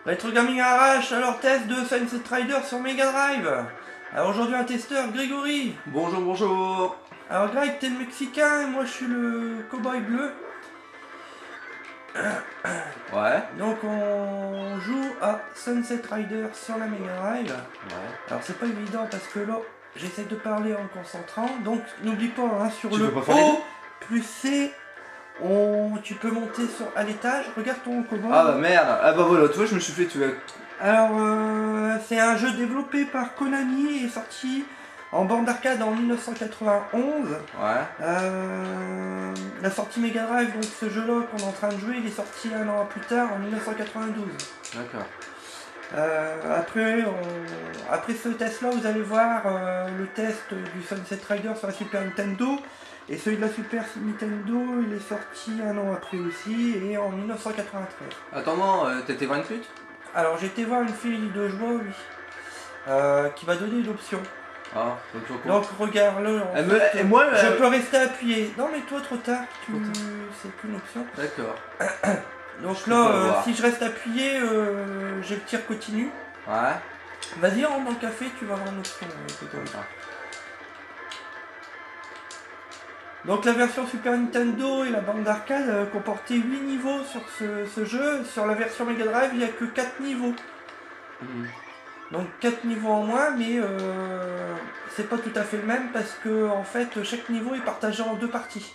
Retro Gaming arrache alors test de Sunset Rider sur Mega Drive. Alors aujourd'hui un testeur, Grégory. Bonjour, bonjour. Alors Greg, t'es le Mexicain et moi je suis le cowboy bleu. Ouais. Donc on joue à Sunset Rider sur la Mega Drive. Ouais. Alors c'est pas évident parce que là j'essaie de parler en concentrant. Donc n'oublie pas hein, sur Tu le peux pas faire les O plus C, tu peux monter à l'étage. Regarde ton cowboy. Ah bah merde. Ah bah voilà, tu vois, je me suis fait tuer. Alors, c'est un jeu développé par Konami et sorti en bande d'arcade en 1991. Ouais. La sortie Mega Drive, donc ce jeu-là qu'on est en train de jouer, il est sorti un an plus tard, en 1992. D'accord. Après ce test-là, vous allez voir le test du Sunset Rider sur la Super Nintendo. Et celui de la Super Nintendo, il est sorti un an après aussi, et en 1993. Attends, non, t'étais voir une pute? Alors j'ai été voir une fille de joie, oui, qui m'a donné une option. Ah, donc trop cool. Donc regarde-le. Et moi, je peux rester appuyé. Non mais toi trop tard, c'est qu'une option. D'accord. Donc Je peux pas là, voir. si je reste appuyé, j'ai le tir continu. Ouais. Vas-y, rentre dans le café, tu vas avoir une option. Ah. Donc la version Super Nintendo et la bande d'arcade comportaient 8 niveaux sur ce jeu. Sur la version Mega Drive, il n'y a que 4 niveaux. Donc 4 niveaux en moins, mais c'est pas tout à fait le même parce que en fait chaque niveau est partagé en deux parties.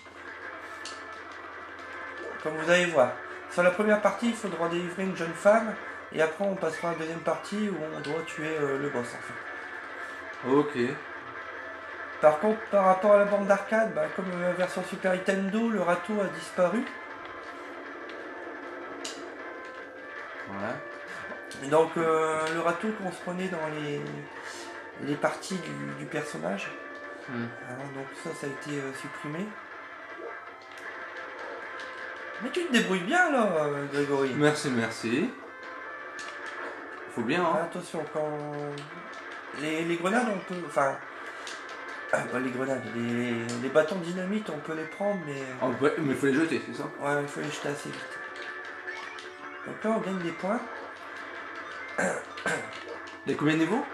Comme vous allez voir. Sur la première partie, il faudra délivrer une jeune femme, et après on passera à la deuxième partie où on doit tuer le boss en fait. Ok. Par contre, par rapport à la bande d'arcade, comme la version Super Nintendo, le râteau a disparu. Ouais. Donc le râteau qu'on se prenait dans les parties du personnage. Donc ça a été supprimé. Mais tu te débrouilles bien là, Grégory. Merci, merci. Faut bien, hein. Attention, quand les grenades, on peut... Enfin... pas les grenades, les bâtons de dynamite, on peut les prendre, mais... Ah, ouais, mais faut les jeter, c'est ça? Ouais, il faut les jeter assez vite. Donc là, on gagne des points. Il y a combien de niveaux?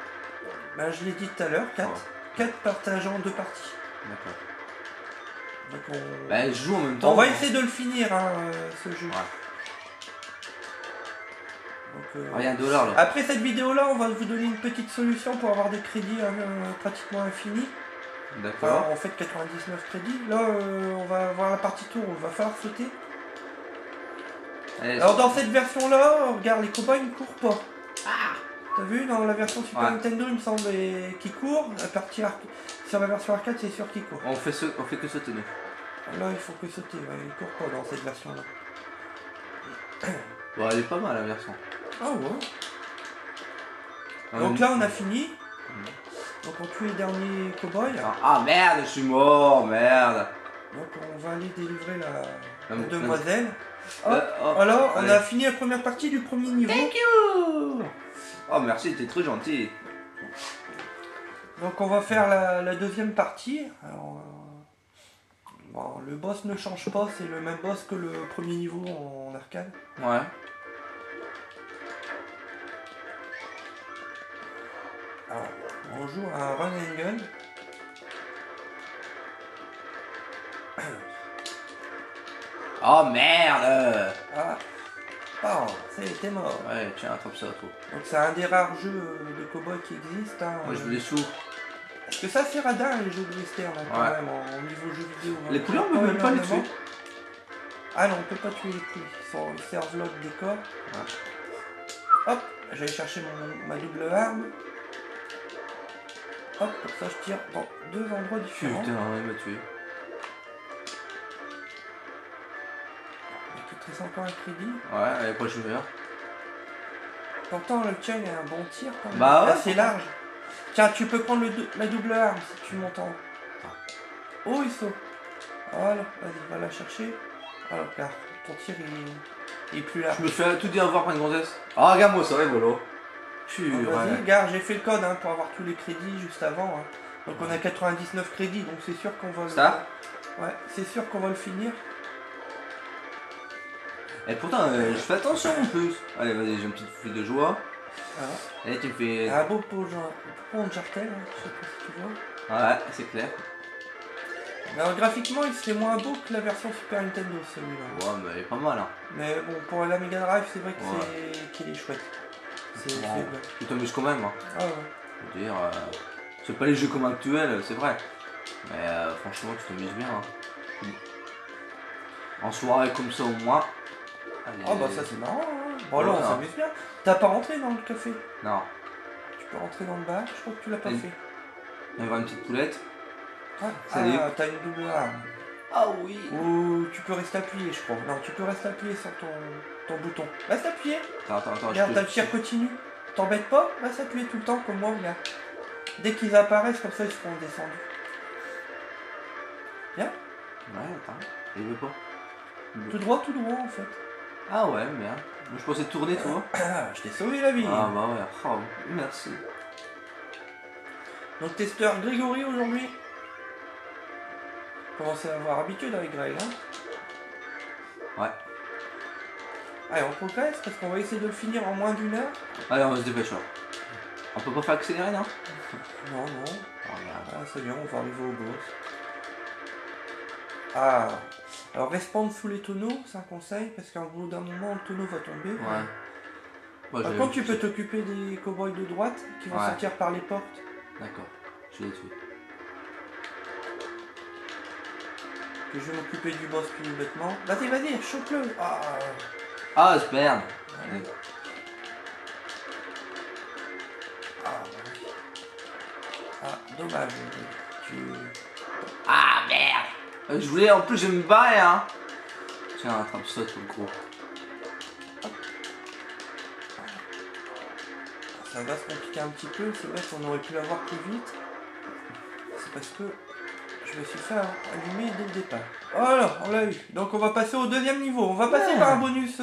Je l'ai dit tout à l'heure, 4. Ouais. 4 partagés en deux parties. D'accord. Donc Bah, je joue en même temps. on va hein. essayer de le finir, hein, ce jeu. Ouais. Donc, Ah, il y a $1 là. après cette vidéo-là, on va vous donner une petite solution pour avoir des crédits pratiquement infinis. D'accord. En fait 99 crédits. Là, on va voir la partie tour où il va falloir sauter. Allez, Alors dans cette version-là, regarde, les combats ils ne courent pas. T'as vu, dans la version Super Ouais. Nintendo, il me semble qu'ils courent. Sur la version arcade, c'est sûr qu'ils courent. on fait que sauter, nous. Là, il faut que sauter, ouais, ils courent pas dans cette version-là. Bon, elle est pas mal la version. Ah ouais. Donc là, on a fini. Donc on tue les derniers cow-boys. Ah merde, je suis mort, merde. Donc on va aller délivrer la La- demoiselle. Alors, on a fini la première partie du premier niveau. Thank you. Oh merci, t'es très gentil. Donc on va faire la deuxième partie. Alors, le boss ne change pas, c'est le même boss que le premier niveau en arcade. Ouais. Alors, on joue à un run and gun. Oh merde. Ça y est, t'es mort. Ouais, tiens, attrape ça, toi. Donc c'est un des rares jeux de cowboy qui existent. Hein. Moi je veux les sous. Parce que ça c'est radin les jeux de western hein, quand Ouais. même en niveau jeu vidéo. Hein. Les couleurs, on peut même pas les énormément. tuer. Ah non, on peut pas tuer les poules. Ils servent là de décor. Ouais. Hop, j'allais chercher ma double arme. Hop, comme ça je tire dans deux endroits différents. Putain, il m'a tué. Il te reste encore un crédit. Ouais, allez, quoi je vais faire? Pourtant le tien il a un bon tir quand même. Bah ouais, assez large. Tiens, tu peux prendre la double arme si tu montes en haut. Oh, il saute. Voilà, vas-y, va la chercher. Alors, car ton tir il est plus large. Je me fais tout dire voir par une gonzesse. Ah, regarde-moi ça, voilà. Vas-y, Ouais. regarde, j'ai fait le code hein, pour avoir tous les crédits juste avant. Hein. Donc on a 99 crédits, donc c'est sûr qu'on va Ça? Ouais, c'est sûr qu'on va le finir. Et pourtant, je fais attention en plus. Allez, vas-y, j'ai une petite fouille de joie. Alors, Allez, tu me fais. un beau pont de jartel, hein, je sais pas si tu vois. Ouais, c'est clair. Mais alors, graphiquement, il serait moins beau que la version Super Nintendo, celui-là. Ouais, mais elle est pas mal, hein. Mais bon, pour la Mega Drive, c'est vrai que Ouais. qu'il est chouette. C'est Bon, faible. tu t'amuses quand même, hein. Ah ouais. Je veux dire, c'est pas les jeux comme actuels, c'est vrai. Mais franchement, tu t'amuses bien, hein. En soirée comme ça, au moins. Allez. Ah bah ça c'est marrant, hein. Bon là on Voilà. s'amuse bien. T'as pas rentré dans le café? Non. Tu peux rentrer dans le bar, je crois que tu l'as pas Et- fait. Il va y avoir une petite poulette. Salut. Ah, t'as une double arme. Ah oui. Ou tu peux rester appuyé, je crois. Non, tu peux rester appuyé sur ton bouton. Reste appuyé. Attends, Regarde, t'as le tir continu. T'embêtes pas, reste appuyé tout le temps comme moi, regarde. Dès qu'ils apparaissent, comme ça ils seront descendus. Bien. Ouais, attends. Il veut pas. Tout droit en fait. Ah ouais, merde. Moi, je pensais tourner, toi. Ah, je t'ai sauvé la vie. Ah bah ouais. Oh, merci. Donc testeur Grégory aujourd'hui. Commencez à avoir habitude avec Greg, hein. Ouais. Allez, on progresse parce qu'on va essayer de le finir en moins d'1 heure. Allez, on va se dépêcher. On peut pas faire accélérer, non? Non, non. Oh merde. Ah, c'est bien, on va arriver au boss. Ah. Alors, respawn sous les tonneaux, c'est un conseil, parce qu'à bout d'un moment, le tonneau va tomber. Ouais. Moi, Par contre, tu peux t'occuper des cow-boys de droite qui vont Ouais. sortir par les portes. D'accord. Je l'ai tué. Que je vais m'occuper du boss plus bêtement. Vas-y, vas-y, chope-le. Ah. Ah, je perds. Ouais. Ah. Ah, dommage. Tu... Ah merde. Je voulais, en plus, je me barrer, hein. Tiens, attrape ça, tout le gros. Ça va se compliquer un petit peu, c'est vrai qu'on aurait pu l'avoir plus vite. C'est parce que je me suis fait allumer dès le départ. Voilà, on l'a eu. Donc on va passer au deuxième niveau. On va passer par un bonus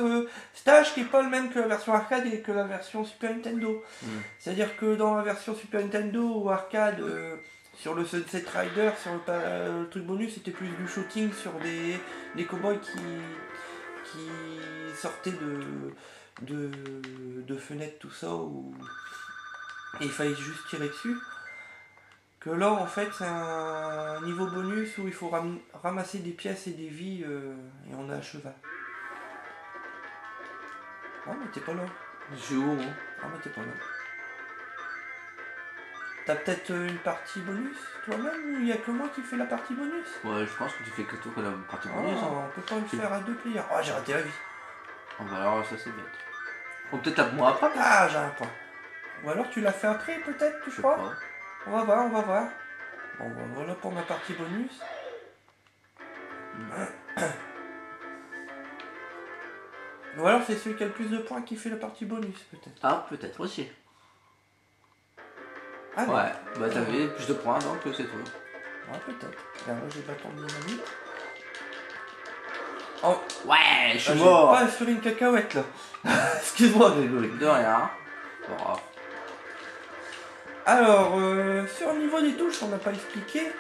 stage qui est pas le même que la version arcade et que la version Super Nintendo. C'est-à-dire que dans la version Super Nintendo ou arcade, sur le Sunset Rider, sur le truc bonus, c'était plus du shooting sur des cow-boys qui sortaient de fenêtres, tout ça, où et il fallait juste tirer dessus. Que là, en fait, c'est un niveau bonus où il faut ramasser des pièces et des vies et on est à cheval. Ah, mais t'es pas là. Je suis où, moi? Ah, mais t'es pas là. T'as peut-être une partie bonus toi-même ou il n'y a que moi qui fais la partie bonus? Ouais, je pense que tu fais que toi que la partie Ah, bonus, hein. on peut pas le faire à deux players. Ah, j'ai raté la vie. Oh, bah alors, ça c'est bête. Ou peut-être à moi après. Ah, j'ai un point. Ou alors tu l'as fait après, peut-être, tu Je sais crois? pas. On va voir, on va voir. Bon, bah, voilà pour ma partie bonus. Ou alors c'est celui qui a le plus de points qui fait la partie bonus, peut-être. Ah, peut-être aussi. Ah non. Ouais, bah t'avais plus de points donc c'est toi. Ouais, peut-être. Là, j'ai pas tant de dynamite. Oh, Ouais, je suis j'ai mort. pas assuré une cacahuète là. Excuse-moi, Grégory. De rien. Pas grave. Alors, sur le niveau des touches, on n'a pas expliqué.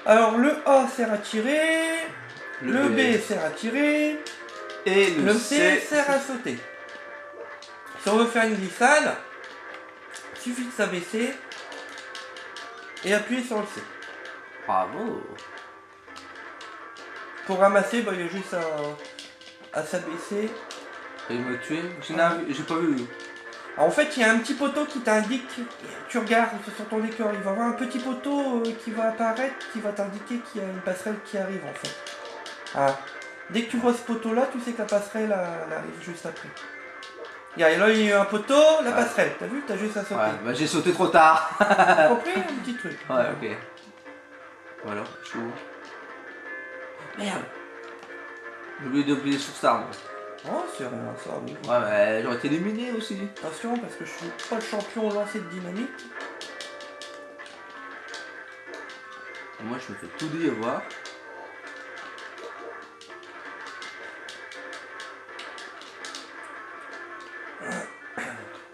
Alors, le A sert à tirer, le B sert à tirer, et le C sert à sauter. Si on veut faire une glissade, il suffit de s'abaisser et appuyer sur le C. Bravo. Pour ramasser, bah, il y a juste à s'abaisser. Il m'a tué. J'ai pas vu. En fait, il y a un petit poteau qui t'indique, tu regardes sur ton écran, il va y avoir un petit poteau qui va apparaître, qui va t'indiquer qu'il y a une passerelle qui arrive en fait. Ah. Dès que tu vois ce poteau là, tu sais que la passerelle elle arrive juste après. Regarde, là il y a eu un poteau, la passerelle, t'as vu, t'as juste à sauter. Ouais, bah j'ai sauté trop tard. T'as compris un petit truc. Ouais, ok. Voilà, je suis où? Merde. J'ai oublié d'oublier sur Star, moi. Oh, c'est rien, ça, oui. Ouais, mais j'aurais été éliminé aussi. Attention, parce que je suis pas le champion au lancer de dynamite. Et moi, je me fais tout dit avoir.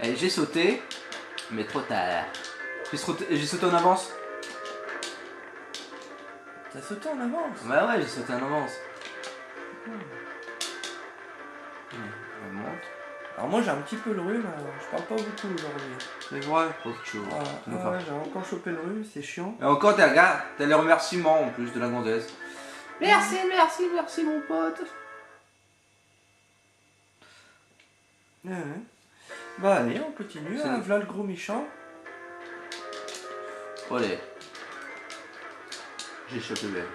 Et j'ai sauté, mais trop tard. J'ai sauté en avance. T'as sauté en avance. Bah ouais, j'ai sauté en avance. On monte. Alors moi j'ai un petit peu le rhume, je parle pas beaucoup aujourd'hui. C'est vrai, faut que tu Ouais, j'ai encore chopé le rhume, c'est chiant. Et encore, t'as les remerciements en plus de la gonzesse. Merci, merci, merci mon pote. Ouais. Bah allez, on continue, C'est- hein, voilà le gros méchant. Allez. J'ai chopé belle.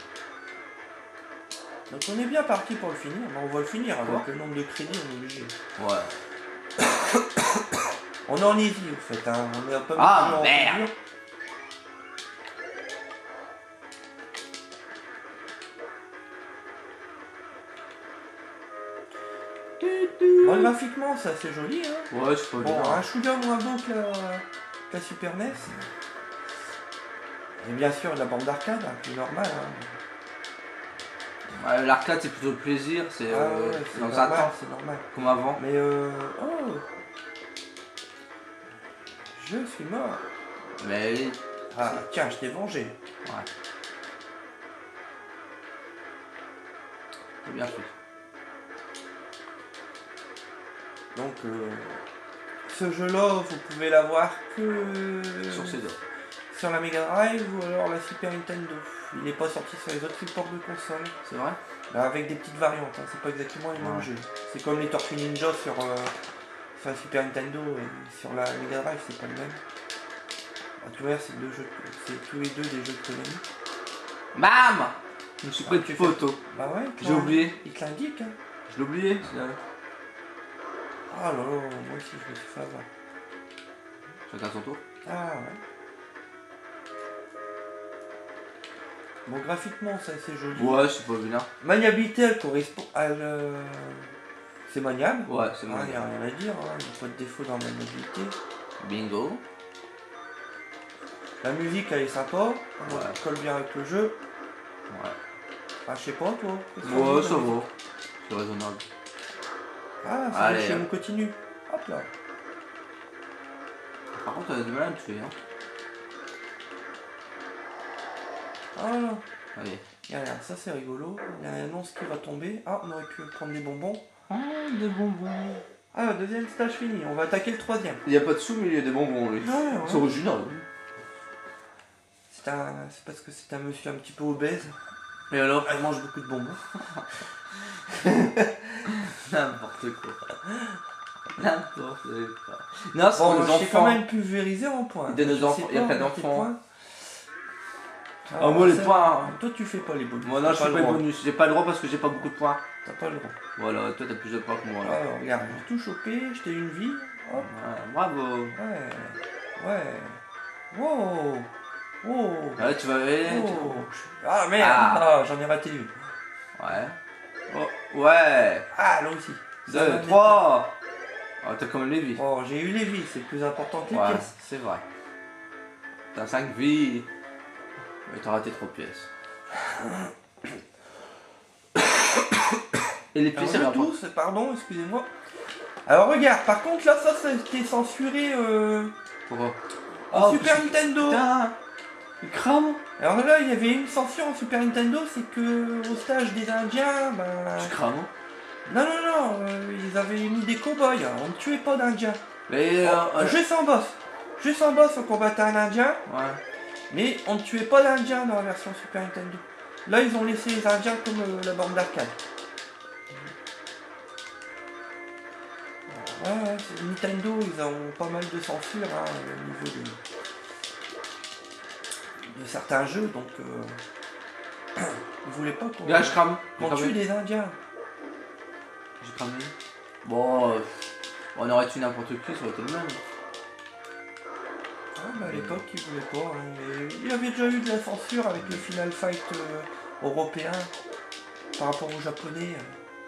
Donc on est bien parti pour le finir, on va le finir avec Quoi le nombre de crédits, on est obligé. Ouais. On est en easy en fait, hein. On est un peu Ah, en merde. dur. Bon, graphiquement c'est assez joli, hein. Ouais, c'est pas Bon, bien. un chouïa moins beau que la Super NES. Et bien sûr la bande d'arcade, hein, plus normal. Hein. Ouais, l'arcade c'est plutôt le plaisir, c'est Ah ouais, c'est dans un normal, temps c'est normal. comme avant. Mais oh, je suis mort. Mais Ah tiens, je t'ai vengé. ouais. C'est bien fait. Donc ce jeu-là, vous pouvez l'avoir que Sur ces deux. sur la Mega Drive ou alors la Super Nintendo. Il n'est pas sorti sur les autres supports de console. C'est vrai? Là, avec des petites variantes, hein. C'est pas exactement les mêmes Ouais. jeux. C'est comme les Tortues Ninja sur la Super Nintendo et sur la Mega Drive, c'est pas le même. À tout c'est tous les deux des jeux de Konami. Bam! Je me suis pris Ah, de tu photo. Bah ouais, J'ai oublié. Il te l'indique, hein. Je l'ai oublié. Ah là là, moi aussi je me suis fait avoir. Chacun son tour. Ah ouais. Bon, graphiquement, c'est assez joli. Ouais, c'est pas bien. Maniabilité, elle correspond à c'est maniable. Ouais, c'est Il bon. n'y a rien à dire, il n'y a pas de défaut dans la maniabilité. Bingo. La musique, elle est sympa. Elle Ouais. colle bien avec le jeu. Ouais. Ah, je sais pas, toi. qu'est-ce que Ouais, tu ça veux, va. C'est raisonnable. Ah, c'est Allez, le chaîne hein. continue. Hop là. Par contre, t'as du mal à me tuer, hein. Ah là. Allez. Regarde, ça c'est rigolo. Il y a un annonce qui va tomber. Ah, on aurait pu prendre des bonbons. Ah, des bonbons. Ah, deuxième stage fini. On va attaquer le troisième. Il n'y a pas de sous, mais il y a des bonbons, lui. Ouais, ouais. C'est original. C'est parce que c'est un monsieur un petit peu obèse. Et alors? Il mange beaucoup de bonbons. N'importe quoi. N'importe quoi. Non, c'est Bon, pour les j'ai quand enfants. même pulvérisé en points. De nos Je sais enfants, il y a pas, plein tes d'enfants. points. Ah, moi, les ça- points, hein. Toi, tu fais pas les bonus. Moi, non, je T'as fais pas le le droit. bonus. J'ai pas le droit parce que j'ai pas beaucoup de points. T'as pas le droit. Voilà, toi, t'as plus de points que moi, là. Alors, regarde, j'ai tout chopé, je t'ai une vie. Hop. Ouais, bravo. Ouais. Ouais. Wow. Oh. Ouais, tu vas aller. Oh. Ah merde. Ah. Ah, j'en ai raté une. Ouais. Oh, ouais. Ah, là aussi. Ça 2, va 3. Oh, t'as quand même les vies. Oh, j'ai eu les vies, c'est le plus important que les Ouais, pièces. c'est vrai. T'as 5 vies. Mais t'as raté 3 pièces. Et les pièces, Alors, elles je rapportent. tousse, pardon, excusez-moi. Alors regarde, par contre là ça a été censuré Pourquoi? en Super Nintendo. Putain. Il crame. Alors là il y avait une censure en Super Nintendo, c'est que au stage des Indiens, ben... Tu crames. Non, ils avaient mis des cow-boys, on ne tuait pas d'Indiens. Mais Juste en boss. Juste en boss on combattait un Indien, ouais. mais on ne tuait pas d'Indiens dans la version Super Nintendo. Là ils ont laissé les Indiens comme la bande d'arcade. Ouais, Nintendo, ils ont pas mal de censure hein, au niveau de certains jeux, donc ils voulaient pas Là, je crame. qu'on tue des Indiens. J'ai cramé. Bon, on aurait tué n'importe qui, ça aurait été le même. Ah, bah, à l'époque, ils voulaient pas. Hein, mais il y avait déjà eu de la censure avec le Final Fight européen par rapport aux Japonais.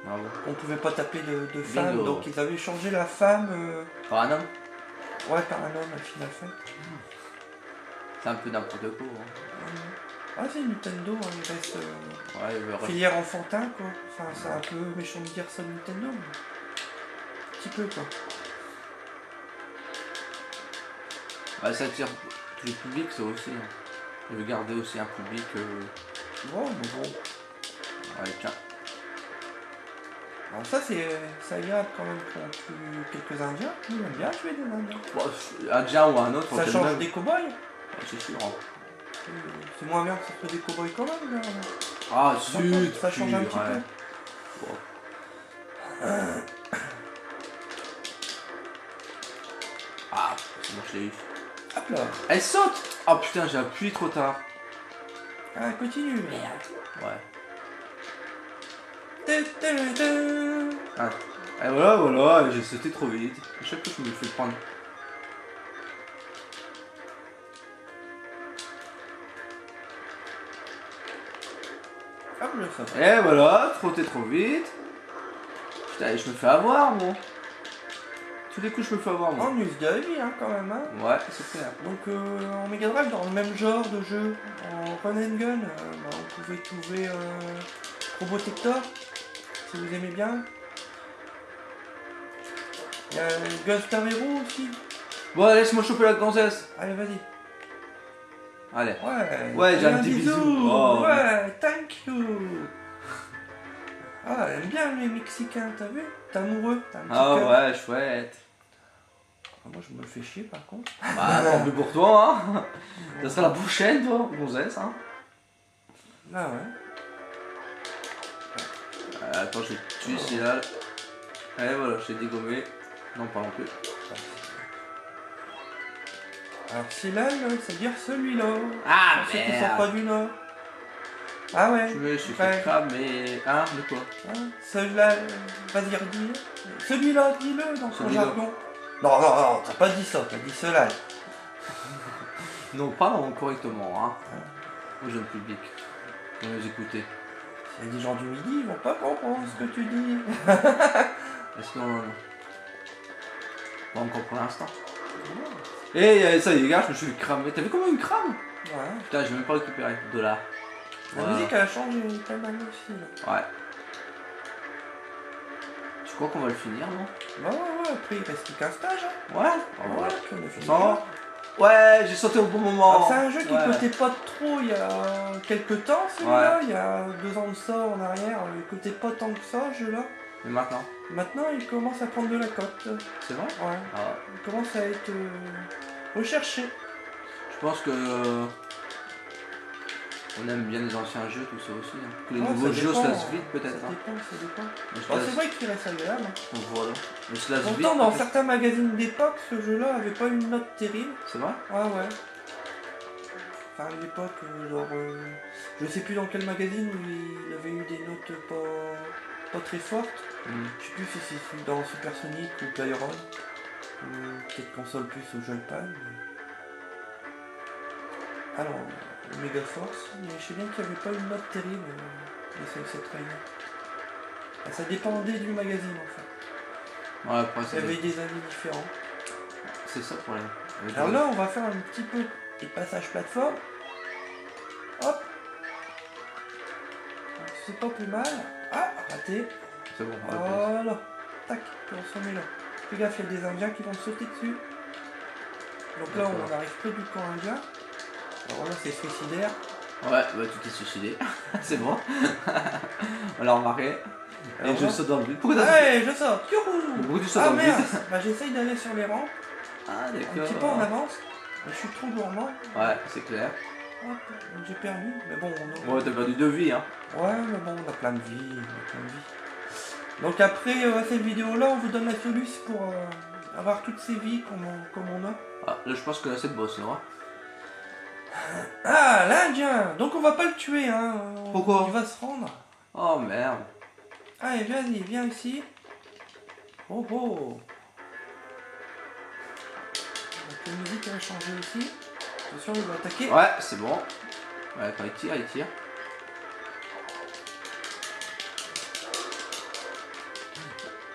Ah bon. On pouvait pas taper de femmes, Bingo. donc ils avaient changé la femme Par un homme, ouais, par un homme à Final Fight. c'est un peu n'importe quoi. Hein. Ah, c'est Nintendo, hein, il reste Ouais, il veut filière enfantin, quoi. Enfin, c'est un peu méchant de dire ça de Nintendo, mais un petit peu, quoi. Ouais, ça attire tout le public, ça aussi. Hein. Il veut garder aussi un public. Ouais, mais bon. Ouais, tiens. Alors ça c'est agréable quand même quand on tue quelques indiens. J'aime bien tuer des indiens. Bon, Indien ou un autre, Ça c'est le change même. des cow-boys. Ouais, c'est sûr. Hein. C'est moins bien que ça soit des cow-boys quand même. Là. Ah, Ça zut, ça change un petit ouais. peu. Bon. Ah, c'est bon, je l'ai eu. Hop là. Elle saute. Oh putain, j'ai appuyé trop tard. Ah, continue. Ouais. Ta-ta-ta-ta. Ah. Et voilà, j'ai sauté trop vite. À chaque fois, je me fais prendre. Hop, je saute. Et voilà, trotté trop vite. Putain, je me fais avoir, moi. Tous les coups, je me fais avoir, moi. En news de la vie, hein, quand même. Hein. Ouais, c'est clair. Donc en Mega Drive, dans le même genre de jeu, en run and gun, on pouvait trouver Robotector, si vous aimez bien. Il y a Ghost Hero aussi. Bon, laisse-moi choper la gonzesse. Allez, vas-y. Allez. Ouais, j'ai un petit bisou. Oh. Ouais, thank you. Ah, elle aime bien les Mexicains, t'as vu? T'es amoureux, t'as un petit Ah cœur. ouais, chouette. Ah, moi, je me fais chier, par contre. Bah, tant pis pour toi, hein. Ça sera la prochaine, toi, gonzesse, hein. Ah ouais. Attends, je vais tuer celui-là. Allez, voilà, je l'ai dégommé. Non, pas non plus. Alors, celui-là, c'est dire celui-là. Ah, Pour ceux qui sont pas merde. du Nord. Ah ouais. Je me suis Ouais. fait crabe, mais... Hein, de quoi? Hein, celui-là, vas-y, redis-le. Celui-là, dis-le dans son Celui-là. jargon. Non, t'as pas dit ça, t'as dit cela. Non, parlons correctement, hein. Au jeune public. Pour nous écouter. S'il y a des gens du midi, ils vont pas comprendre ce que tu dis. Est-ce que non. Pas encore pour l'instant. Et ça y est, les gars, je me suis fait cramer. T'as vu comment il me crame? Ouais. Putain, j'ai même pas récupéré. $. La musique, elle a changé pas mal aussi. Là. Ouais. Tu crois qu'on va le finir, non? Ouais, après il reste plus qu'un stage. Hein. Ouais. Oh, Ouais, voilà. puis on a fini. Ça, ouais, j'ai sauté au bon moment. Alors, c'est un jeu qui Ouais. coûtait pas trop il y a quelques temps, celui-là. Il y a 2 ans de ça en arrière. Il coûtait pas tant que ça, ce jeu-là. Mais maintenant, Maintenant, il commence à prendre de la cote. c'est vrai? Ouais. Ah, Il commence à être recherché. je pense que on aime bien les anciens jeux, tout ça aussi. Hein. Que les Ouais, nouveaux ça jeux dépend, se lassent vite, peut-être. Ça Hein. dépend, ça dépend. Mais se Bon, c'est lassent- vrai qu'il reste agréable. Hein. Donc voilà. Mais se lasse vite. Pourtant, dans peut-être. certains magazines d'époque, ce jeu-là avait pas une note terrible. C'est vrai? Ouais. Enfin, à l'époque, genre, je sais plus dans quel magazine où il avait eu des notes pas très fortes. Je sais plus si c'est dans Super Sonic ou Playron. Ou peut-être console plus au Joypad. Mais... Alors, Mega Force, mais je sais bien qu'il n'y avait pas une note terrible de cette réunion. Ça dépendait du magazine en fait. Ouais, après, Il y avait des avis différents. c'est ça le problème. Avec Alors les- là, on va faire un petit peu des passages plateforme. Hop. C'est pas plus mal. Ah, raté. C'est bon. ouais, Voilà. Tac, puis on s'en met là. Fais gaffe, il y a des Indiens qui vont sauter dessus. Donc là, D'accord. on arrive près du camp indien. Alors là, c'est suicidaire. Ouais, bah tu t'es suicidé. C'est bon. On l'a remarqué. Alors Et je là- saute dans le vide. Pourquoi t'as Ouais, je saute. Youhou. Pourquoi tu sautes Ah dans le merde. vide? Bah, j'essaye d'aller sur les rangs. Ah Un d'accord. petit peu en avance. Mais je suis trop gourmand. Ouais, c'est clair. Hop, donc j'ai perdu. Mais bon, on a... Ouais, t'as perdu 2 vies, hein. Ouais, mais bon, on a plein de vies. Donc après cette vidéo-là, on vous donne la solution pour avoir toutes ces vies comme on a. Ah, là, je pense que là, c'est le boss, là. Ah, l'Indien. Donc on va pas le tuer, hein. Pourquoi? Il va se rendre. Oh merde. Allez, vas-y, viens ici. Oh. Donc la musique elle a changé aussi. Attention, il va attaquer. Ouais, c'est bon. Ouais, quand il tire.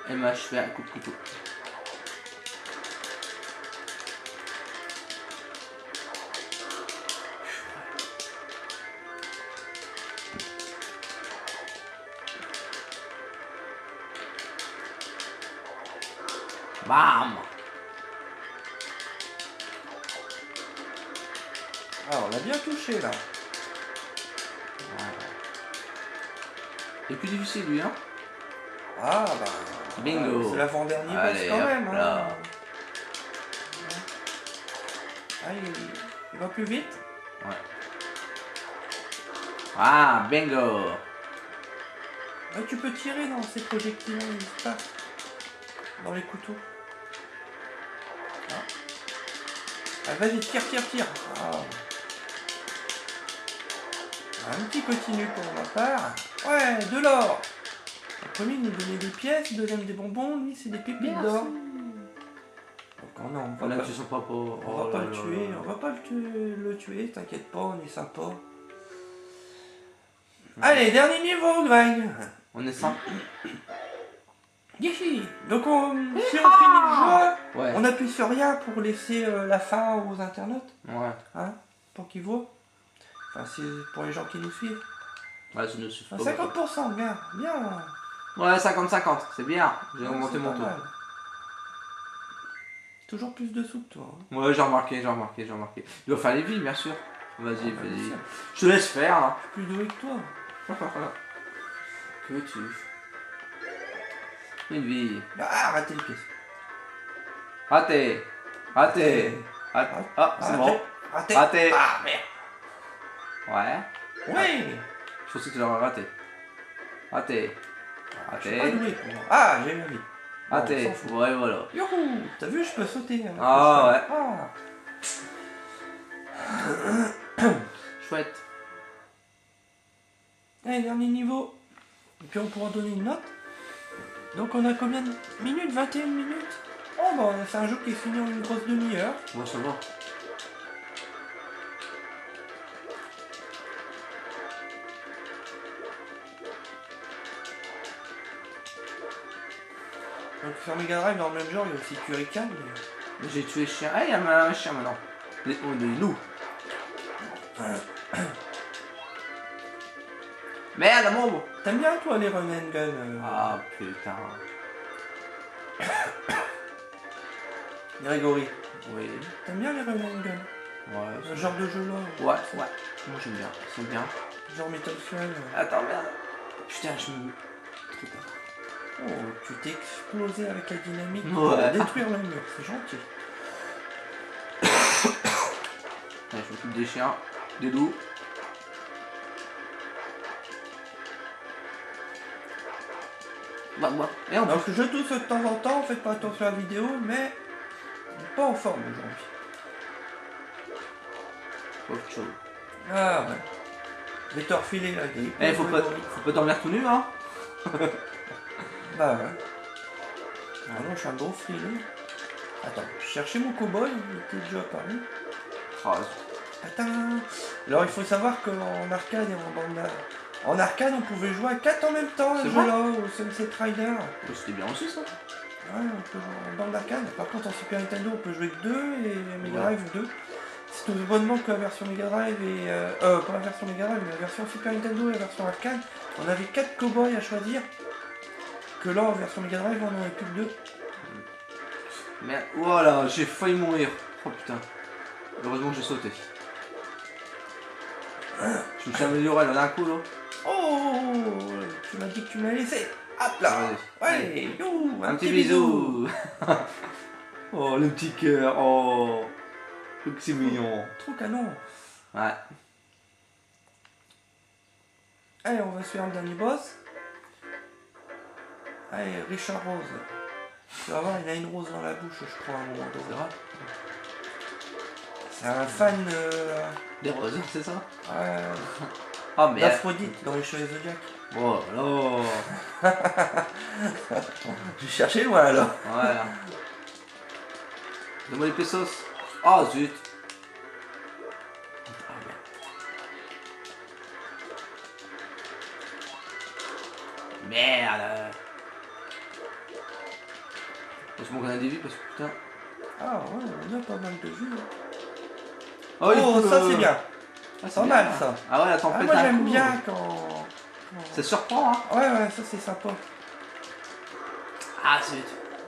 MH fait un coup de couteau. Bam! Ah, on l'a bien touché là. Il est plus difficile lui, hein? Ah bah. Bingo. C'est l'avant-dernier boss Allez, quand hop même. là. Ah, il va plus vite. Ouais. Ah, bingo. Ah, tu peux tirer dans ces projectiles, ils se passent. Dans les couteaux. Ah. Ah, vas-y, tire. Ah. Un petit continu pour ma part. Ouais, de l'or. Le premier il nous donnait des pièces, le deuxième des bonbons, lui c'est des pépites d'or. Donc non, on va Là, pas, tu sens pas pour. on va pas le tuer, on va pas le tuer, t'inquiète pas, on est sympa. Allez, dernier niveau, Greg. On est simple. Yihi. Donc si on finit le jeu, Ouais. on appuie sur rien pour laisser la fin aux internautes, Ouais. hein, pour qu'ils voient. Enfin, c'est pour les gens qui nous suivent. Ouais, ça ne suffit Enfin, pas. 50%, bien, bien. Ouais, 50-50, c'est bien. J'ai Ouais, augmenté c'est mon pas taux. mal. Toujours plus de sous que toi. Hein. Ouais, j'ai remarqué. Il doit faire les vies, bien sûr. Vas-y, Ah, bah, vas-y. ça. Je te laisse faire. Hein. Plus doué que toi. Que veux-tu? Une vie. Ah, raté le pièce. Raté. Ah, c'est bon. Raté. Raté. Ah, merde. Ouais. Oui. Je pensais que tu l'aurais raté. Raté. Je suis pas doué pour moi. Ah, j'ai ma vie. Bon, Raté. on s'en fout. Ouais, voilà. Youhou. T'as vu, je peux sauter. Avec Ah, le cheval. Chouette. Allez, dernier niveau. Et puis on pourra donner une note. Donc on a combien de minutes? 21 minutes. Oh bah on a fait un jeu qui est fini en une grosse demi-heure. Moi, ça va. Donc sur Mega Drive dans le même genre il y a aussi Turrican. Mais... J'ai tué le chien. Ah, il y a un chien maintenant. Des loups. Merde, mon. T'aimes bien toi les run and gun Ah putain. Grégory? Oui. T'aimes bien les run and gun? Ouais. Ce genre de jeu là? Ouais. Moi j'aime bien. C'est bien. Genre Metal Slug. Attends, merde. Putain, je me. Oh, tu t'es explosé avec la dynamique Ouais. pour détruire le mur, c'est gentil. Ouais, je m'occupe des chiens, des loups. Bah. Et on Donc je tousse de temps en temps, faites pas attention à la vidéo, mais pas en forme aujourd'hui. autre chose. Ah ouais. Je vais te refiler la grippe. Eh, faut pas dormir tout nu, hein. Bah ouais. Ah non, je suis un gros frileux. Attends, je cherchais mon cow-boy, il était déjà apparu. Ah, Attends. Alors il faut savoir qu'en arcade et en bande en arcade on pouvait jouer à 4 en même temps, C'est ce vrai jeu-là, au Sunset Rider. c'était bien aussi ça. Ouais, on peut jouer en bande d'arcade. Par contre en Super Nintendo on peut jouer que 2 et Mega Drive 2. C'est tout bonnement que la version Mega Drive et... pas la version Mega Drive, mais la version Super Nintendo et la version arcade. On avait 4 cow-boys à choisir. Que là en version Mega Drive on en avait plus que 2. Merde, voilà, j'ai failli mourir. Oh putain. Heureusement que j'ai sauté. Je me suis amélioré là d'un coup là. Oh, tu m'as dit que tu m'as laissé. Hop là. Vas-y. Ouais, you, Un petit bisou. Oh le petit cœur. Oh. Le petit mignon. Trop canon. Ouais. Allez, on va se faire le dernier boss. Allez, Richard Rose. Tu vas voir, il a une rose dans la bouche, je crois, à un moment donné. C'est vrai. C'est un fan Des roses, c'est ça? ouais, Oh merde. d'Aphrodite dans les Chevaliers Zodiac. Oh là. J'ai cherché loin alors. Voilà. Donne-moi les pesos. Oh zut. Merde. Heureusement qu'on a des vies parce que putain. Ah ouais, on a pas mal de vues. Oh, Ça c'est bien. Ah, c'est Pas bien. mal ça. Ah ouais, la tempête. Ah, moi d'un j'aime coup. bien quand... Ça surprend hein. Ouais, ouais, ça c'est sympa. Ah zut.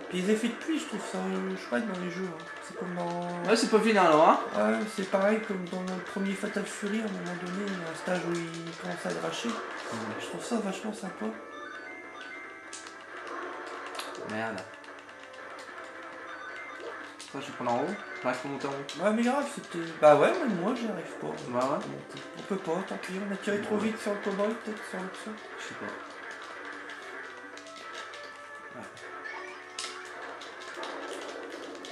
Puis les effets de pluie, je trouve ça chouette dans les jeux. Hein. C'est comme dans... Ouais, c'est pas fini alors hein. Ouais, c'est pareil comme dans le premier Fatal Fury, à un moment donné, il y a un stage où il commence à dracher. Je trouve ça vachement sympa. Merde. Ça, je vais prendre en haut. J'arrive pas à monter en haut. Ouais, mais grave, c'était. Bah ouais, même moi, j'y arrive pas. Bah ouais. On peut pas, tant pis, on a tiré trop vite sur le cowboy, peut-être sur l'option. Je sais pas.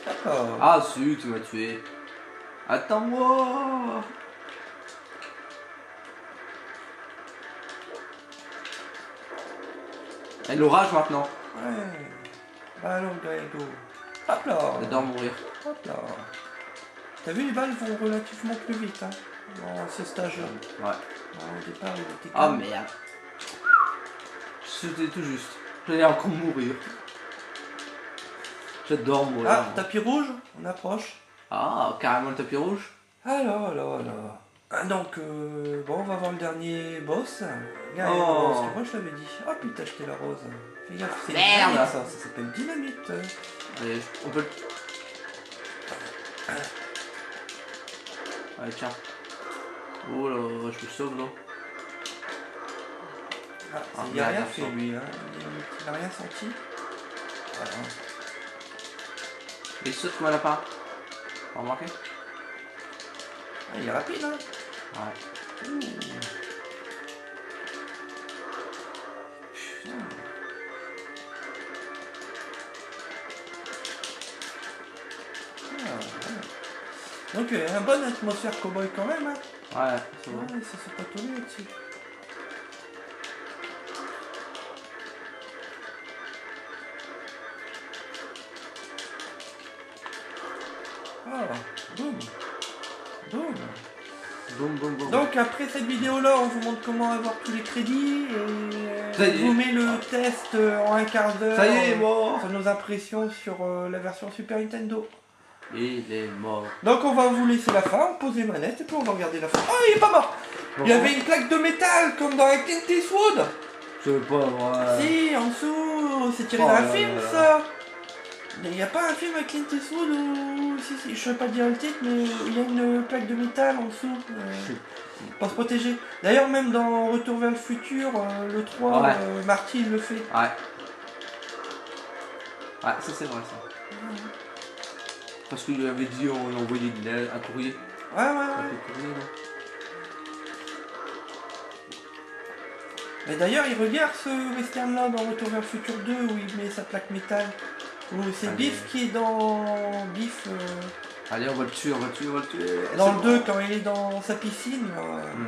D'accord. Ah, celui tu m'as tué. Attends-moi. Et l'orage maintenant. Ouais. Allons, Grégo. Hop là. J'adore mourir. Hop là. T'as vu, les balles vont relativement plus vite, hein, dans ce stage-là. Ouais. Au départ, il était Ah merde. C'était tout juste. J'allais encore mourir. J'adore mourir. Ah, moi. tapis rouge, on approche. Ah, carrément le tapis rouge. Alors. Ah, donc, bon, on va voir le dernier boss. Regarde, Oh. parce que moi je l'avais dit. Oh putain, acheté la rose. Fais gaffe, c'est Merde. dynamite, ça s'appelle dynamite. Allez, on peut le... Allez, tiens. Oh là, je me sauve là. Ah, Ah, il a merde, rien attention. fait lui, hein. Il a rien senti. Voilà. Il saute comme un lapin. T'as remarqué? Ah, il est rapide, hein. Ouais. Ouh. Putain. Ah, ouais. Donc, un bonne atmosphère cowboy quand même, hein. Ouais, c'est bon. Ouais, ça s'est pas tourné là-dessus. Ah, boum. Boum. Boum, boum, boum. Donc après cette vidéo là, on vous montre comment avoir tous les crédits Ça et y on vous est. met le test en un quart d'heure Ça y est, mort. sur nos impressions sur la version Super Nintendo. Il est mort. Donc on va vous laisser la fin, on pose les manettes et puis on va regarder la fin. Oh, il est pas mort. Il y avait une plaque de métal comme dans Clint Eastwood. Je veux pas voir. Si, en dessous, c'est tiré Oh d'un là film là là. ça. Il n'y a pas un film avec Clint Eastwood où, si, je ne saurais pas dire le titre, mais il y a une plaque de métal en dessous pour se protéger. D'ailleurs, même dans Retour vers le futur, le 3, Ouais. Marty il le fait. Ouais. Ouais, ça c'est vrai ça. Parce qu'il lui avait dit on envoyait un courrier. Ouais, ouais, Un ouais. peu courrier, non? Mais d'ailleurs, il regarde ce western là dans Retour vers le futur 2 où il met sa plaque métal. Où c'est Allez. Biff qui est dans. Biff. Allez, on va le tuer, on va le tuer, on va le tuer. Dans C'est le 2, bon. quand il est dans sa piscine, Hmm.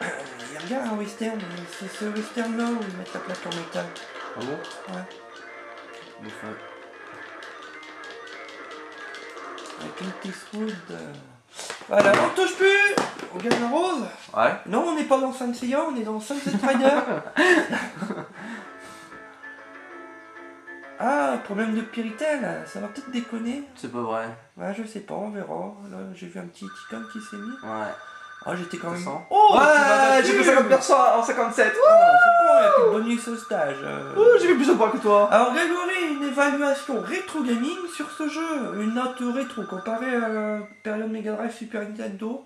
il regarde un western, c'est ce western là où ils mettent la plaque en métal. Ah bon? Ouais. Enfin, Avec Clint Eastwood. Voilà, on touche plus. On gagne la rose. ouais. Non, on n'est pas dans Saint Seiya, on est dans Sunset Rider. Ah, problème de Piritel, ça va peut-être déconner. C'est pas vrai. Ouais, je sais pas, on verra. Là, j'ai vu un petit icône qui s'est mis. Ouais. Ah, j'étais quand même. 500. Oh, tu m'as Ouais, battu. j'ai fait 50% en 57. Ah, c'est con, il n'y a plus de bonus au stage. Ouh, j'ai fait plus de points que toi. Alors, Grégory, une évaluation rétro gaming sur ce jeu. Une note rétro comparée à la période Mega Drive Super Nintendo.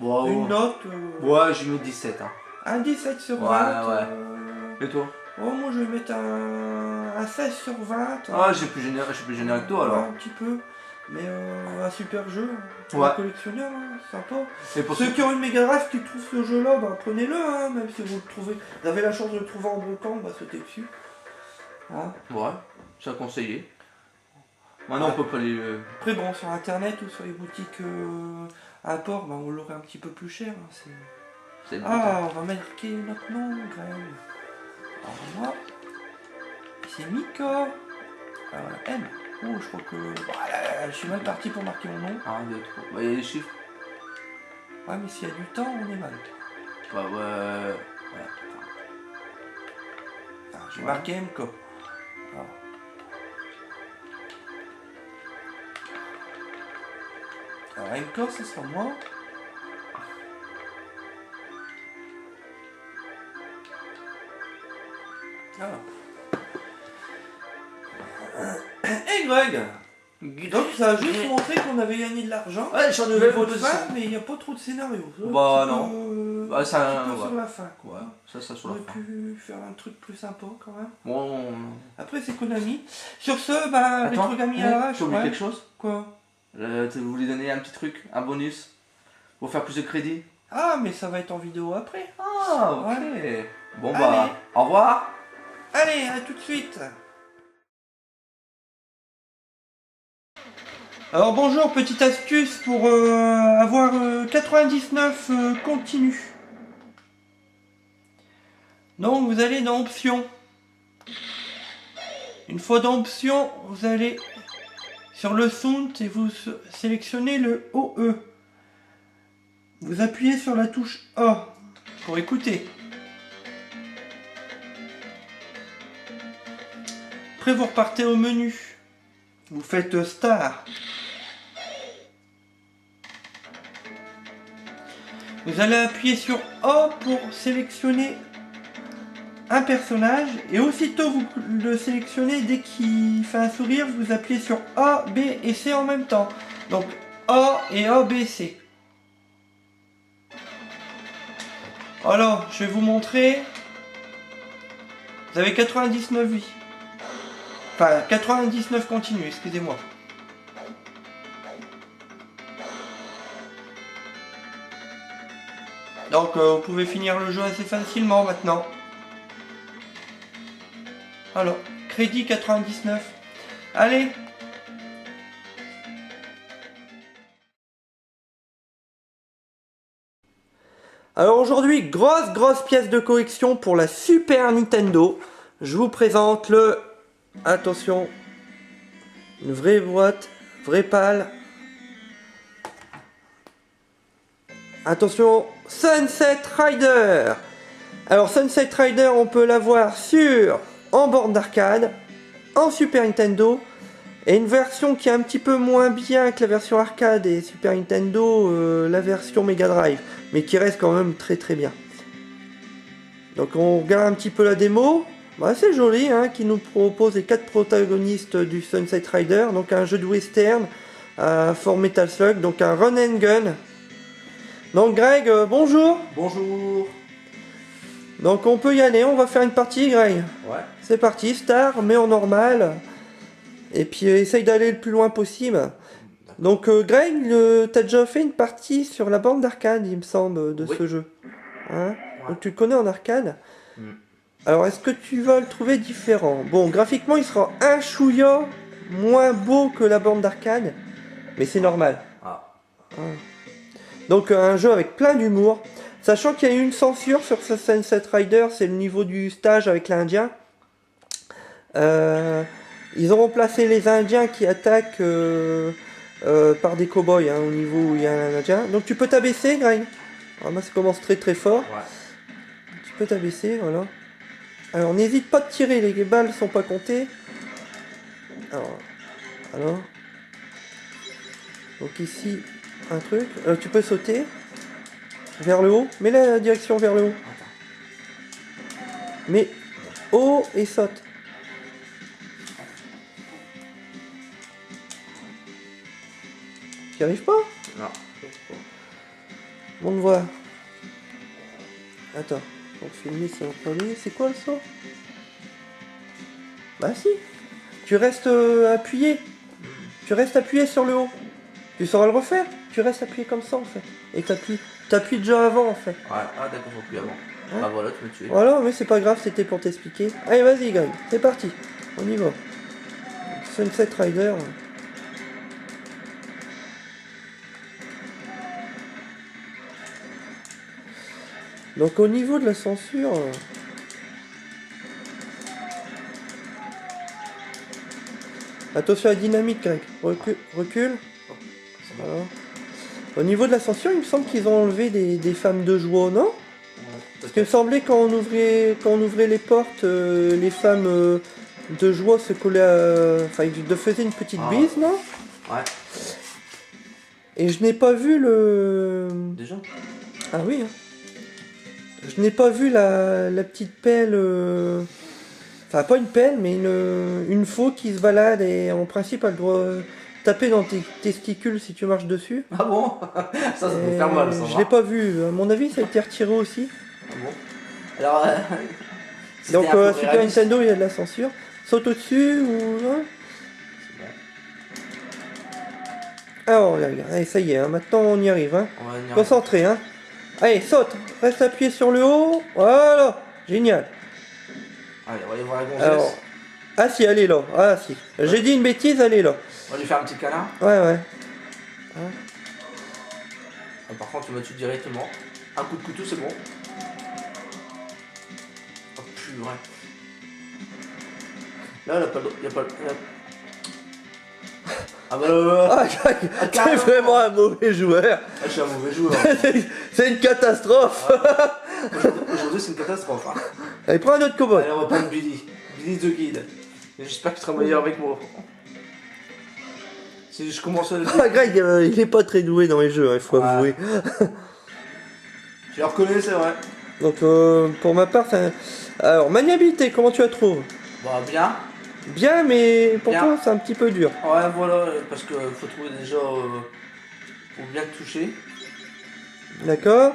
Wow. Une note. Ouais, j'ai mis 17. Hein. Un 17 sur Ouais, 20. ouais. Et toi? Oh, moi je vais mettre un 16 sur 20. Ah, j'ai plus généreux que toi alors. Ouais, un petit peu. Mais un super jeu. Pour Ouais. un collectionneur, hein, sympa. Et pour Ceux qui ont une Mega Drive qui trouvent ce jeu-là, bah, prenez-le, hein, même si vous le trouvez. Vous avez la chance de le trouver en brocante, bah sautez dessus. Hein. Ouais, c'est à conseiller. Maintenant, on peut pas les. Après, bon, sur internet ou sur les boutiques import, bah, on l'aurait un petit peu plus cher. Hein, C'est le ah, on va marquer notre nom, Greg. Alors moi, c'est Mika. M. Oh, je crois que. Voilà, je suis mal parti pour marquer mon nom. 1, 2, 3. Bah, il y a les chiffres. Ouais, mais s'il y a du temps, on est mal. Bah, ouais. Alors, j'ai Ouais. marqué MK. Alors, MK, ça sera moi. Alors. Hey Greg, Donc ça a juste montré qu'on avait gagné de l'argent. Ouais, je suis en Au nouvelle niveau de proposition. fin, mais il n'y a pas trop de scénario. Bah, non. Bah, ça, Un petit peu ouais. sur la fin, quoi. Ouais, ça sur On la aurait fin. pu faire un truc plus sympa quand même. Bon. Après, c'est Konami. Sur ce, bah, Attends, Retrogami à l'arrache. tu oublies Ouais. quelque chose? Quoi? Tu voulais donner un petit truc, un bonus pour faire plus de crédit? Ah, mais ça va être en vidéo après. Ah, ok. Ouais. Bon, Allez. bah, au revoir. Allez, à tout de suite. Alors bonjour, petite astuce pour avoir 99 continu. Donc vous allez dans options. Une fois dans options, vous allez sur le sound et vous sélectionnez le OE. Vous appuyez sur la touche A pour écouter. Après vous repartez au menu. Vous faites Star. Vous allez appuyer sur A pour sélectionner un personnage et aussitôt vous le sélectionnez, dès qu'il fait un sourire, vous appuyez sur A, B et C en même temps. Donc A et A, B, C. Alors, je vais vous montrer. Vous avez 99 vies. Enfin, 99 continus, excusez-moi. Donc vous pouvez finir le jeu assez facilement maintenant. Alors, crédit 99. Allez. Alors aujourd'hui, grosse pièce de collection pour la Super Nintendo. Je vous présente le... Attention. Une vraie boîte, vraie pâle. Attention, Sunset Rider. Alors Sunset Rider, on peut l'avoir en borne d'arcade, en Super Nintendo, et une version qui est un petit peu moins bien que la version arcade et Super Nintendo, la version Mega Drive, mais qui reste quand même très bien. Donc on regarde un petit peu la démo. Bah, c'est joli, hein, qui nous propose les 4 protagonistes du Sunset Rider, donc un jeu de western for Metal Slug, donc un run and gun. Donc Greg, bonjour. Bonjour. Donc on peut y aller, on va faire une partie Greg. Ouais. C'est parti, Star, mais en normal. Et puis essaye d'aller le plus loin possible. Donc Greg, t'as déjà fait une partie sur la borne d'arcade, il me semble, de ce jeu. Hein? Ouais. Donc tu le connais en arcade. Alors est-ce que tu vas le trouver différent? Bon, graphiquement il sera un chouïa moins beau que la borne d'arcade, mais c'est normal. Ah. Donc un jeu avec plein d'humour. Sachant qu'il y a eu une censure sur ce Sunset Rider, c'est le niveau du stage avec l'Indien. Ils ont remplacé les Indiens qui attaquent par des cow-boys, hein, au niveau où il y a un Indien. Donc tu peux t'abaisser, Greg. Alors moi ça commence très fort. Ouais. Tu peux t'abaisser, voilà. Alors n'hésite pas de tirer, les balles sont pas comptées. Alors. Donc ici, un truc. Tu peux sauter vers le haut. Mets la direction vers le haut. Mais haut et saute. Tu n'y arrives pas? Non. Monte voir. Attends. Pour filmer, c'est en premier. C'est quoi le saut? Bah si. Tu restes appuyé. Tu restes appuyé sur le haut. Tu sauras le refaire. Tu restes appuyé comme ça en fait. Et t'appuies. T'appuies déjà avant en fait. Ouais. Ah d'accord, faut plus avant. Hein? Ah voilà, tu m'as tué. Voilà, mais c'est pas grave, c'était pour t'expliquer. Allez, vas-y, Greg, c'est parti. On y va. Sunset Rider. Donc au niveau de la censure... Attention à la dynamique, Greg. Recule. Voilà. Au niveau de la censure, il me semble qu'ils ont enlevé des femmes de joie, non? Parce qu'il me semblait quand on ouvrait les portes, les femmes de joie se collaient à... Enfin, ils faisaient une petite bise, non? Ouais. Et je n'ai pas vu le... Déjà? Ah oui, hein. Je n'ai pas vu la petite pelle... Enfin, pas une pelle, mais une faux qui se balade et en principe, elle doit taper dans tes testicules si tu marches dessus. Ah bon? Ça peut faire mal, ça. Je l'ai pas vu. À mon avis, ça a été retiré aussi. Ah bon? Alors, Donc Super Nintendo, il y a de la censure. Saute au-dessus ou non? Alors, regarde, allez, ça y est, hein, maintenant on y arrive. Hein. Concentré, hein. Allez, saute. Reste appuyé sur le haut. Voilà. Génial. Allez, on va aller voir la gonzesse. Alors, ah si, elle est là. Ah si. Ouais. J'ai dit une bêtise, elle est là. On va lui faire un petit câlin. Ouais. Ah, par contre, tu me tues directement. Un coup de couteau, c'est bon. Oh purée. Là, il y a pas... Ah bah là, t'es vraiment un mauvais joueur. Ah, je suis un mauvais joueur. C'est une catastrophe. Aujourd'hui, c'est une catastrophe. Hein. Allez, prends un autre cowboy. Allez, on va prendre Billy. Billy the Kid. J'espère qu'il sera meilleur avec moi. Si je commence à le dire. Ah, Greg, il est pas très doué dans les jeux, il faut avouer. Je le reconnais, c'est vrai. Donc, pour ma part, c'est un... Alors, maniabilité, comment tu la trouves? Bah, bien. Bien, mais pour toi, c'est un petit peu dur. Ouais, voilà, parce qu'il faut trouver déjà... pour bien te toucher. D'accord.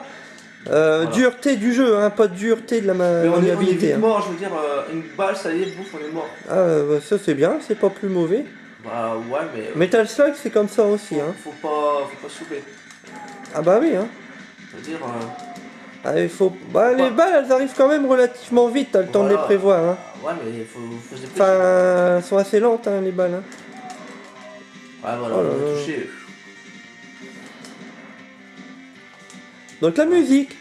Voilà. Dureté du jeu, hein, pas dureté de la maniabilité. On est vite mort, je veux dire, une balle, ça y est, bouffe, on est mort. Ah, bah, ça c'est bien, c'est pas plus mauvais. Bah ouais, mais... Metal Slug, c'est comme ça aussi, faut pas souper. Ah bah oui, hein. Je veux dire... Ah, il faut... Bah, les balles, elles arrivent quand même relativement vite, t'as le temps de les prévoir, hein. Ouais, mais il faut se dépêcher. Enfin, elles sont assez lentes, hein, les balles, hein. Ouais, voilà, on va toucher. Donc la musique.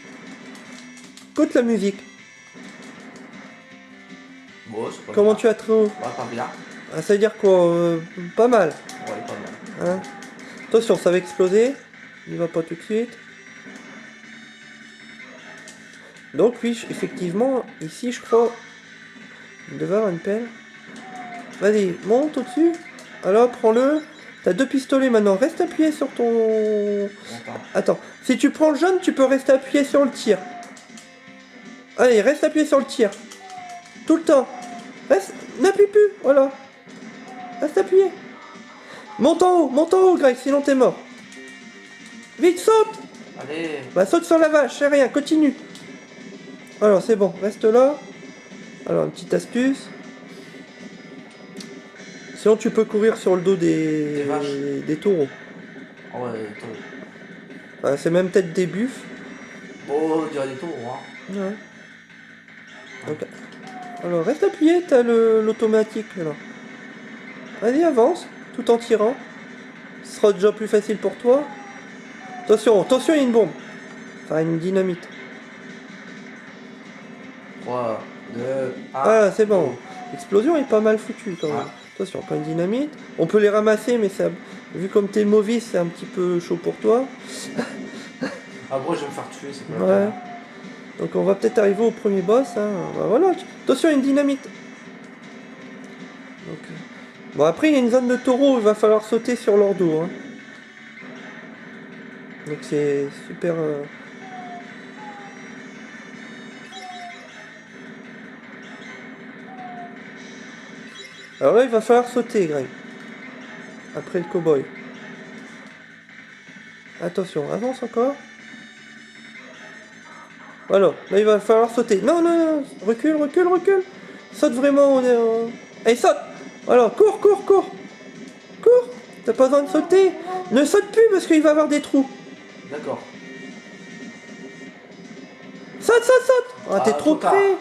Écoute la musique. Bon, c'est pas comment bien. tu as trouvé? Ouais, pas bien. Ah, ça veut dire quoi? Pas mal. Ouais, pas mal. Hein, attention, ça va exploser. Il va pas tout de suite. Donc oui, effectivement, ici je crois... Il devait avoir une pelle. Vas-y, monte au-dessus. Alors, prends-le. T'as 2 pistolets maintenant. Reste appuyé sur ton... Attends. Si tu prends le jaune, tu peux rester appuyé sur le tir. Allez, reste appuyé sur le tir. Tout le temps. Reste... N'appuie plus. Voilà. Reste appuyé. Monte en haut, Greg, sinon t'es mort. Vite, saute. Allez. Bah, saute sur la vache, c'est rien, continue. Alors, c'est bon, reste là. Alors, une petite astuce. Sinon, tu peux courir sur le dos des taureaux. Oh ouais, des taureaux. Bah, c'est même peut-être des buffles. Oh, on dirait des taureaux, hein. Ouais. Donc, alors, reste appuyé, t'as l'automatique, là. Vas-y, avance, tout en tirant. Ce sera déjà plus facile pour toi. Attention, attention, il y a une bombe. Enfin, une dynamite. 3, 2, 1. Ah, c'est bon. L'explosion est pas mal foutue quand même. Ah. Attention, pas une dynamite. On peut les ramasser, mais ça, vu comme t'es mauvais, c'est un petit peu chaud pour toi. Ah, moi je vais me faire tuer, c'est pas Ouais. Donc on va peut-être arriver au premier boss. Hein. Bah, voilà. Attention, il y a une dynamite. Donc, bon, après, il y a une zone de taureau, il va falloir sauter sur leur dos. Hein. Donc c'est super... Alors là, il va falloir sauter, Greg. Après le cow-boy. Attention, avance encore. Voilà, là il va falloir sauter. Non, non, non, recule, recule, recule. Saute vraiment, on est en... Allez, saute. Voilà, cours, cours, cours. Cours. T'as pas besoin de sauter. Ne saute plus parce qu'il va y avoir des trous. D'accord. Saute, saute, saute. Ah, t'es trop près.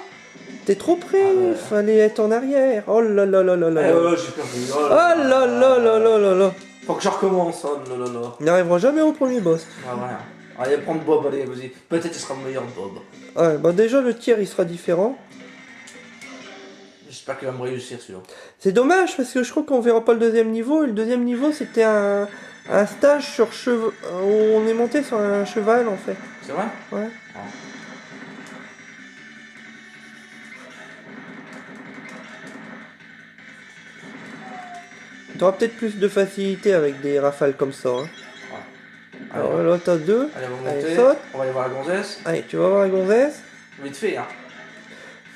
T'es trop près, fallait être en arrière. Oh là là là là là. Oh, j'ai perdu. Oh là là là là là là. Faut que je recommence. Oh là là là. Il n'arrivera jamais au premier boss. Ah voilà. Allez, prendre Bob, allez, vas-y. Peut-être qu'il sera meilleur Bob. Ouais, bah déjà le tir il sera différent. J'espère qu'il va me réussir celui-là. C'est dommage parce que je crois qu'on verra pas le deuxième niveau. Et le deuxième niveau c'était un stage sur cheval. Où on est monté sur un cheval en fait. C'est vrai? Ouais. Ah. Tu auras peut-être plus de facilité avec des rafales comme ça. Hein. Ouais. Alors là t'as 2. Allez, on va Allez, monter. saute. On va aller voir la gonzesse. Allez, tu vas voir la gonzesse. Vite fait, hein.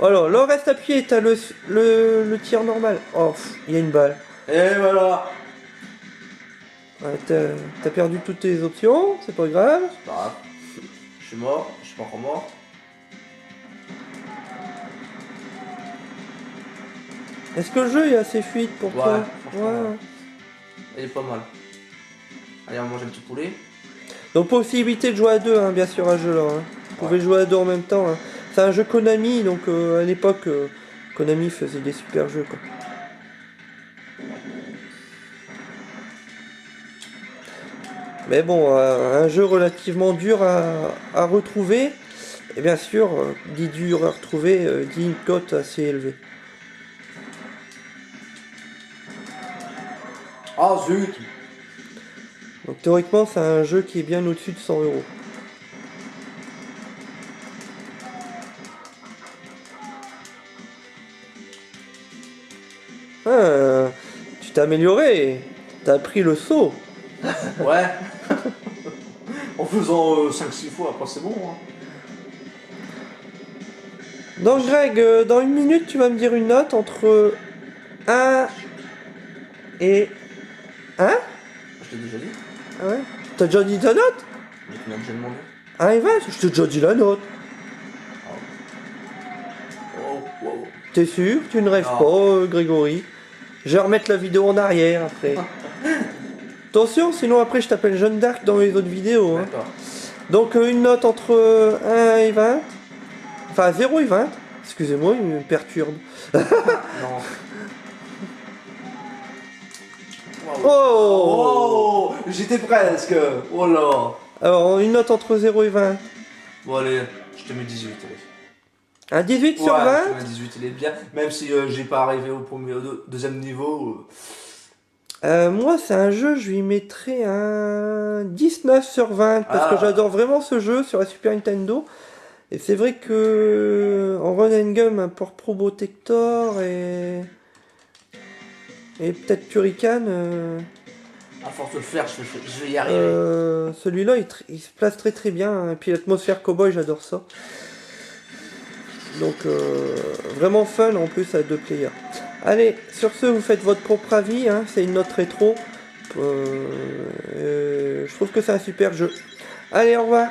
Alors là reste appuyé, t'as le tir normal. Oh, il y a une balle. Et voilà. Ouais, t'as perdu toutes tes options, c'est pas grave. C'est pas grave. Je suis mort, je suis pas encore mort. Est-ce que le jeu est assez fluide pour Ouais, toi? franchement, Ouais. ouais. Il est pas mal. Allez, on mange un petit poulet. Donc possibilité de jouer à deux, hein, bien sûr, à ce jeu-là. Hein. Vous pouvez jouer à deux en même temps. Hein. C'est un jeu Konami, donc à l'époque, Konami faisait des super jeux. Quoi. Mais bon, un jeu relativement dur à retrouver. Et bien sûr, dit dur à retrouver, dit une cote assez élevée. Ah zut! Donc théoriquement, c'est un jeu qui est bien au-dessus de 100 €. Ah, tu t'es amélioré. T'as appris le saut. Ouais. En faisant 5-6 fois, après c'est bon. Hein. Donc Greg, dans une minute, tu vas me dire une note entre 1 et 1. Je t'ai déjà dit. Ah ouais. T'as déjà dit ta note? Mais tu m'as déjà demandé. 1 et 20, je t'ai déjà dit la note. Oh, wow. T'es sûr? Tu ne rêves Non. pas, Grégory? Je vais remettre la vidéo en arrière après. Attention, sinon après je t'appelle Jeanne d'Arc dans les autres vidéos. Hein. D'accord. Donc une note entre 1 et 20. Enfin 0 et 20. Excusez-moi, il me perturbe. Non. Wow. Oh, Oh, j'étais presque. Oh là. Alors une note entre 0 et 20. Bon allez, je te mets 18. Allez. Un 18 sur Ouais, 20. je te mets 18, il est bien. Même si j'ai pas arrivé au deuxième niveau. Moi, c'est un jeu, je lui mettrais un 19 sur 20 parce que j'adore vraiment ce jeu sur la Super Nintendo. Et c'est vrai que en Run and Gun, un Port Pro Protector et peut-être Turrican, À force de le faire, je vais y arriver. celui-là il se place très très bien. Hein. Et puis l'atmosphère cowboy, j'adore ça. Donc vraiment fun en plus à deux players. Allez, sur ce, vous faites votre propre avis, hein, c'est une note rétro. Je trouve que c'est un super jeu. Allez, au revoir.